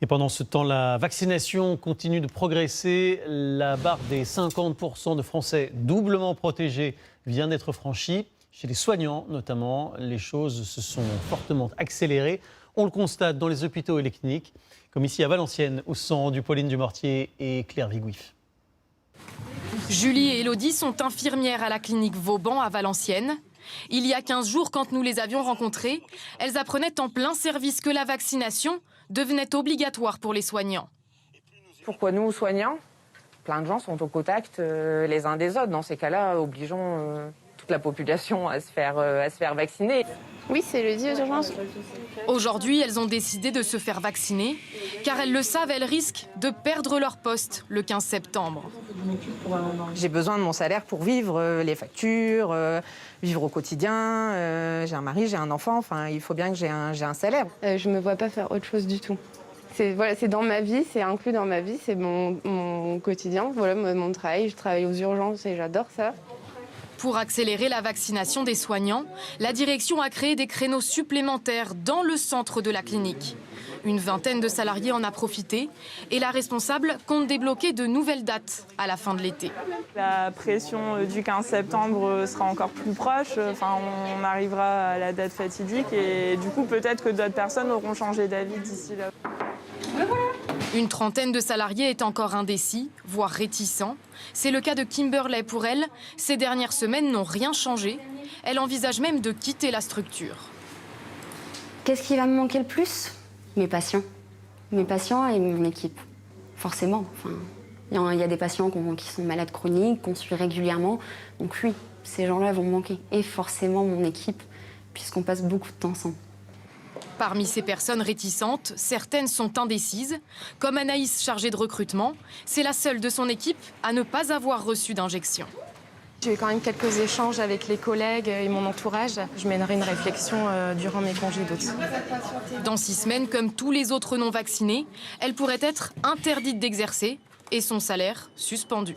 Et pendant ce temps, la vaccination continue de progresser. La barre des 50% de Français doublement protégés vient d'être franchie. Chez les soignants notamment, les choses se sont fortement accélérées. On le constate dans les hôpitaux et les cliniques, comme ici à Valenciennes, où sont du Pauline Dumortier et Claire Vigouif. Julie et Elodie sont infirmières à la clinique Vauban à Valenciennes. Il y a 15 jours, quand nous les avions rencontrées, elles apprenaient en plein service que la vaccination devenait obligatoire pour les soignants. Pourquoi nous, soignants? Plein de gens sont au contact les uns des autres. Dans ces cas-là, obligeons toute la population à se faire vacciner. Oui, c'est le dit aux urgences. Aujourd'hui, elles ont décidé de se faire vacciner, car elles le savent, elles risquent de perdre leur poste le 15 septembre. J'ai besoin de mon salaire pour vivre, les factures, vivre au quotidien. J'ai un mari, j'ai un enfant, enfin, il faut bien que j'ai un salaire. Je ne me vois pas faire autre chose du tout. C'est dans ma vie, c'est inclus dans ma vie, c'est mon quotidien. Voilà, mon travail, je travaille aux urgences et j'adore ça. Pour accélérer la vaccination des soignants, la direction a créé des créneaux supplémentaires dans le centre de la clinique. Une vingtaine de salariés en a profité et la responsable compte débloquer de nouvelles dates à la fin de l'été. La pression du 15 septembre sera encore plus proche. Enfin, on arrivera à la date fatidique et du coup, peut-être que d'autres personnes auront changé d'avis d'ici là. Une trentaine de salariés est encore indécis, voire réticents. C'est le cas de Kimberley pour elle. Ces dernières semaines n'ont rien changé. Elle envisage même de quitter la structure. Qu'est-ce qui va me manquer le plus? Mes patients. Mes patients et mon équipe. Forcément. Enfin, il y a des patients qui sont malades chroniques, qu'on suit régulièrement. Donc oui, ces gens-là vont me manquer. Et forcément mon équipe, puisqu'on passe beaucoup de temps ensemble. Parmi ces personnes réticentes, certaines sont indécises. Comme Anaïs, chargée de recrutement, c'est la seule de son équipe à ne pas avoir reçu d'injection. J'ai eu quand même quelques échanges avec les collègues et mon entourage. Je mènerai une réflexion durant mes congés d'août. Dans 6 semaines, comme tous les autres non vaccinés, elle pourrait être interdite d'exercer et son salaire suspendu.